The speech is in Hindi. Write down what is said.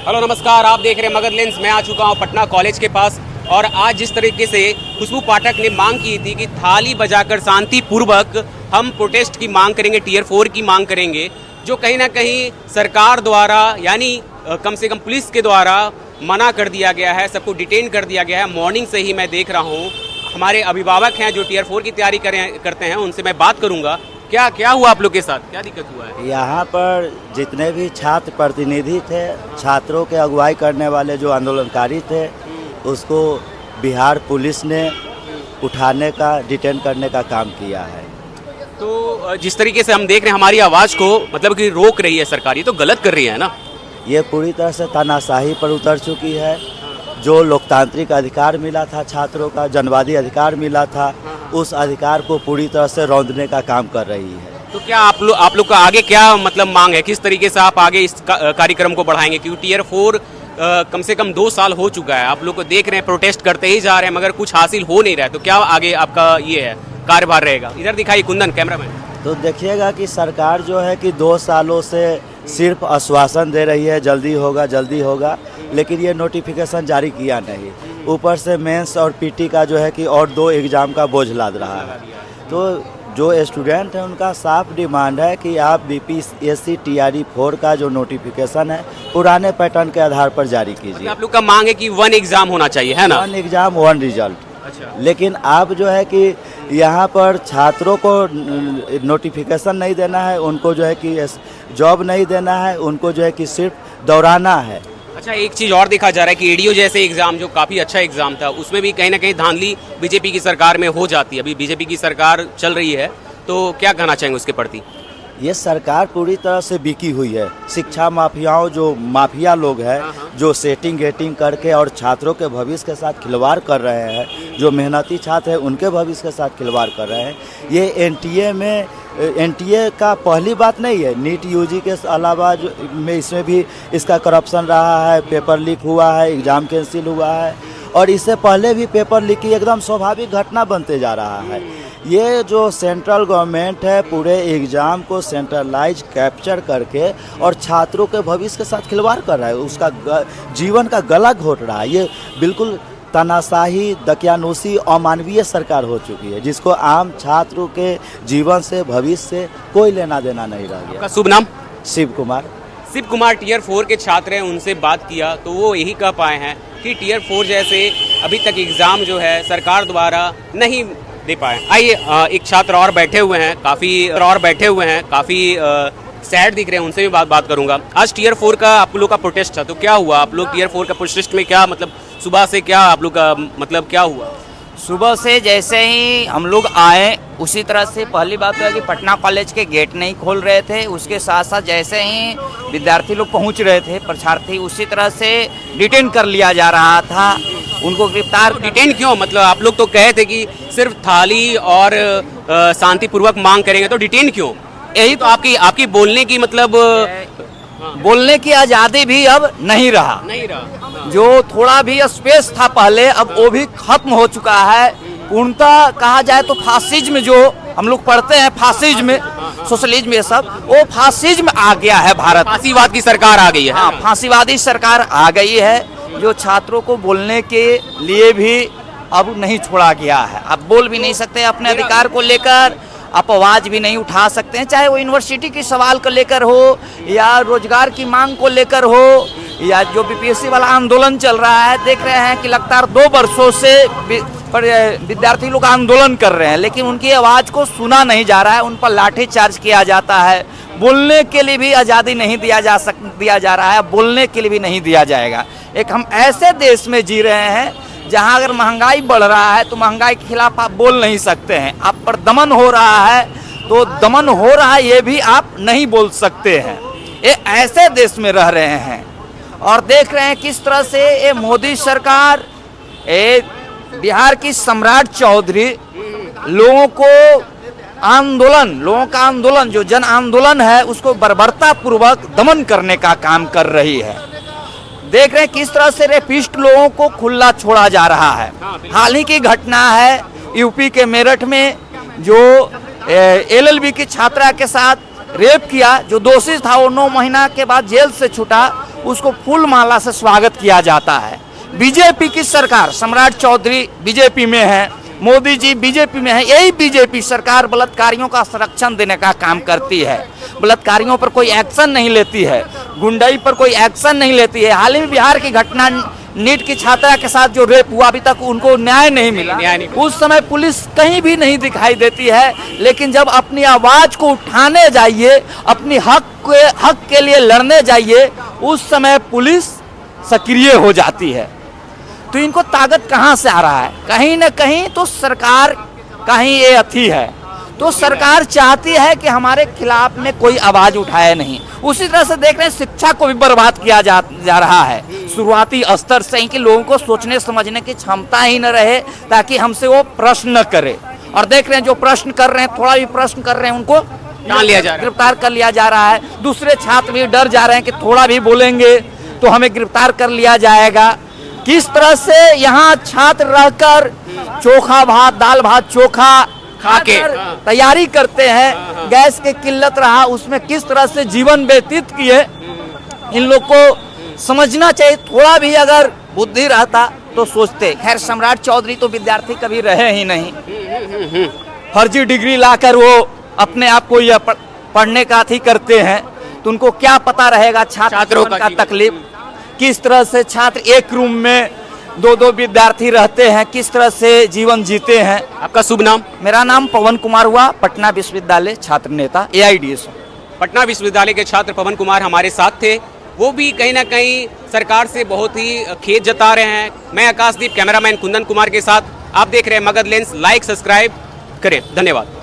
हेलो नमस्कार, आप देख रहे हैं मगध लेंस। मैं आ चुका हूं पटना कॉलेज के पास और आज जिस तरीके से खुशबू पाठक ने मांग की थी कि थाली बजाकर शांतिपूर्वक हम प्रोटेस्ट की मांग करेंगे, टियर 4 की मांग करेंगे, जो कहीं ना कहीं सरकार द्वारा यानी कम से कम पुलिस के द्वारा मना कर दिया गया है, सबको डिटेन कर दिया गया है। मॉर्निंग से ही मैं देख रहा हूँ, हमारे अभिभावक हैं जो टियर 4 की तैयारी करते हैं, उनसे मैं बात करूँगा। क्या हुआ आप लोग के साथ, क्या दिक्कत हुआ है? यहाँ पर जितने भी छात्र प्रतिनिधि थे, छात्रों के अगुवाई करने वाले जो आंदोलनकारी थे, उसको बिहार पुलिस ने उठाने का, डिटेन करने का काम किया है। तो जिस तरीके से हम देख रहे हैं हमारी आवाज़ को मतलब कि रोक रही है सरकार, ये तो गलत कर रही है ना? ये पूरी तरह से तानाशाही पर उतर चुकी है। जो लोकतांत्रिक अधिकार मिला था छात्रों का, जनवादी अधिकार मिला था, उस अधिकार को पूरी तरह से रौंदने का काम कर रही है। तो क्या आप लोग का आगे क्या मतलब मांग है, किस तरीके से आप आगे इस कार्यक्रम को बढ़ाएंगे? क्योंकि टियर 4 कम से कम 2 साल हो चुका है, आप लोग को देख रहे हैं प्रोटेस्ट करते ही जा रहे हैं मगर कुछ हासिल हो नहीं रहा है, तो क्या आगे आपका ये है कार्यभार रहेगा? इधर दिखाइए कुंदन, कैमरामैन। तो देखिएगा कि सरकार जो है कि 2 सालों से सिर्फ आश्वासन दे रही है, जल्दी होगा, लेकिन ये नोटिफिकेशन जारी किया नहीं। ऊपर से मेंस और पीटी का जो है कि और 2 एग्ज़ाम का बोझ लाद रहा है। तो जो स्टूडेंट हैं उनका साफ डिमांड है कि आप बीपीएससी टीआरई 4 का जो नोटिफिकेशन है पुराने पैटर्न के आधार पर जारी कीजिए। आप लोग का मांग है कि 1 एग्जाम होना चाहिए, है ना? 1 एग्ज़ाम 1 रिजल्ट। अच्छा। लेकिन आप जो है कि यहाँ पर छात्रों को नोटिफिकेशन नहीं देना है, उनको जो है कि जॉब नहीं देना है, उनको जो है कि सिर्फ दौड़ाना है। अच्छा, एक चीज़ और देखा जा रहा है कि एडीओ जैसे एग्जाम जो काफ़ी अच्छा एग्जाम था, उसमें भी कहीं ना कहीं धांधली बीजेपी की सरकार में हो जाती है। अभी बीजेपी की सरकार चल रही है, तो क्या कहना चाहेंगे उसके प्रति? ये सरकार पूरी तरह से बिकी हुई है। शिक्षा माफियाओं, जो माफिया लोग हैं, जो सेटिंग गेटिंग करके और छात्रों के भविष्य के साथ खिलवाड़ कर रहे हैं, जो मेहनती छात्र हैं उनके भविष्य के साथ खिलवाड़ कर रहे हैं। ये एनटीए का पहली बात नहीं है, नीट यूजी के अलावा इसमें भी इसका करप्शन रहा है, पेपर लीक हुआ है, एग्ज़ाम कैंसिल हुआ है, और इससे पहले भी पेपर लीक की एकदम स्वाभाविक घटना बनते जा रहा है। ये जो सेंट्रल गवर्नमेंट है पूरे एग्ज़ाम को सेंट्रलाइज कैप्चर करके और छात्रों के भविष्य के साथ खिलवाड़ कर रहा है, उसका जीवन का गला घोट रहा है। ये बिल्कुल तानाशाही, दकियानूसी, अमानवीय सरकार हो चुकी है, जिसको आम छात्रों के जीवन से, भविष्य से कोई लेना देना नहीं रह गया। शुभ नाम? शिव कुमार टियर 4 के छात्र हैं, उनसे बात किया तो वो यही कह पाए हैं कि टियर 4 जैसे अभी तक एग्ज़ाम जो है सरकार द्वारा नहीं दे पाए। आइए एक छात्र और बैठे हुए हैं, काफ़ी सैड दिख रहे हैं, उनसे भी बात करूंगा। आज टियर 4 का आप लोग का प्रोटेस्ट था, तो क्या हुआ? आप लोग टियर 4 का प्रोटेस्ट में क्या मतलब सुबह से क्या आप लोग का मतलब क्या हुआ? सुबह से जैसे ही हम लोग आए उसी तरह से पहली बात तो है कि पटना कॉलेज के गेट नहीं खोल रहे थे, उसके साथ साथ जैसे ही विद्यार्थी लोग पहुंच रहे थे, परीक्षार्थी, उसी तरह से डिटेन कर लिया जा रहा था, उनको गिरफ्तार। डिटेन क्यों? मतलब आप लोग तो कहे थे कि सिर्फ थाली और शांतिपूर्वक मांग करेंगे, तो डिटेन क्यों? यही तो आपकी बोलने की मतलब बोलने की आज़ादी भी अब नहीं रहा। जो थोड़ा भी स्पेस था पहले, अब वो भी खत्म हो चुका है। पूर्णतः कहा जाए तो फासिज्म, जो हम लोग पढ़ते हैं फासिज्म, सोशलिज्म, ये सब वो फासिज्म आ गया है भारत। फांसीवाद की सरकार आ गई है। हाँ, फांसीवादी सरकार आ गई है, जो छात्रों को बोलने के लिए भी अब नहीं छोड़ा गया है। आप बोल भी नहीं सकते अपने अधिकार को लेकर, आप आवाज भी नहीं उठा सकते हैं, चाहे वो यूनिवर्सिटी की सवाल को लेकर हो या रोजगार की मांग को लेकर हो या जो बीपीएससी वाला आंदोलन चल रहा है। देख रहे हैं कि लगातार 2 वर्षों से विद्यार्थी लोग आंदोलन कर रहे हैं, लेकिन उनकी आवाज़ को सुना नहीं जा रहा है, उन पर लाठीचार्ज किया जाता है। बोलने के लिए भी आज़ादी नहीं दिया जा रहा है, बोलने के लिए भी नहीं दिया जाएगा। एक हम ऐसे देश में जी रहे हैं जहां अगर महंगाई बढ़ रहा है तो महंगाई के खिलाफ आप बोल नहीं सकते हैं, आप पर दमन हो रहा है तो दमन हो रहा है ये भी आप नहीं बोल सकते हैं। ये ऐसे देश में रह रहे हैं और देख रहे हैं किस तरह से ये मोदी सरकार, बिहार की सम्राट चौधरी लोगों का आंदोलन जो जन आंदोलन है उसको बर्बरता पूर्वक दमन करने का काम कर रही है। देख रहे हैं किस तरह से रेपिस्ट लोगों को खुला छोड़ा जा रहा है। हाल ही की घटना है यूपी के मेरठ में, जो एलएलबी की छात्रा के साथ रेप किया, जो दोषी था वो 9 महीना के बाद जेल से छूटा, उसको फूल माला से स्वागत किया जाता है। बीजेपी की सरकार, सम्राट चौधरी बीजेपी में है, मोदी जी बीजेपी में है, यही बीजेपी सरकार बलात्कारियों का संरक्षण देने का काम करती है। बलात्कारियों पर कोई एक्शन नहीं लेती है, गुंडाई पर कोई एक्शन नहीं लेती है। हाल ही में बिहार की घटना, नीट की छात्रा के साथ जो रेप हुआ, अभी तक उनको न्याय नहीं मिला। उस समय पुलिस कहीं भी नहीं दिखाई देती है, लेकिन जब अपनी आवाज को उठाने जाइए, अपनी हक के लिए लड़ने जाइए, उस समय पुलिस सक्रिय हो जाती है। तो इनको ताकत कहाँ से आ रहा है? कहीं न कहीं तो सरकार का ही ये अथी है। तो सरकार चाहती है कि हमारे खिलाफ में कोई आवाज उठाए नहीं। उसी तरह से देख रहे हैं, शिक्षा को भी बर्बाद किया जा रहा है शुरुआती स्तर से ही, कि लोगों को सोचने समझने की क्षमता ही न रहे, ताकि हमसे वो प्रश्न न करे। और देख रहे हैं जो प्रश्न कर रहे हैं, थोड़ा भी प्रश्न कर रहे हैं, उनको गिरफ्तार कर लिया जा रहा है। दूसरे छात्र भी डर जा रहे हैं कि थोड़ा भी बोलेंगे तो हमें गिरफ्तार कर लिया जाएगा। किस तरह से यहाँ छात्र रहकर चोखा भात, दाल भात चोखा खाकर तैयारी करते हैं, गैस की किल्लत रहा, उसमें किस तरह से जीवन व्यतीत किए, इन लोग को समझना चाहिए। थोड़ा भी अगर बुद्धि रहता तो सोचते। खैर, सम्राट चौधरी तो विद्यार्थी कभी रहे ही नहीं, फर्जी डिग्री लाकर वो अपने आप को यह पढ़ने का अथी करते हैं, तो उनको क्या पता रहेगा छात्रों का तकलीफ। किस तरह से छात्र एक रूम में दो विद्यार्थी रहते हैं, किस तरह से जीवन जीते हैं। आपका शुभ नाम? मेरा नाम पवन कुमार हुआ, पटना विश्वविद्यालय छात्र नेता, AIDS। पटना विश्वविद्यालय के छात्र पवन कुमार हमारे साथ थे। वो भी कहीं ना कहीं सरकार से बहुत ही खेद जता रहे हैं। मैं आकाशदीप, कैमरामैन कुंदन कुमार के साथ। आप देख रहे हैं मगध लेंस। लाइक सब्सक्राइब करें। धन्यवाद।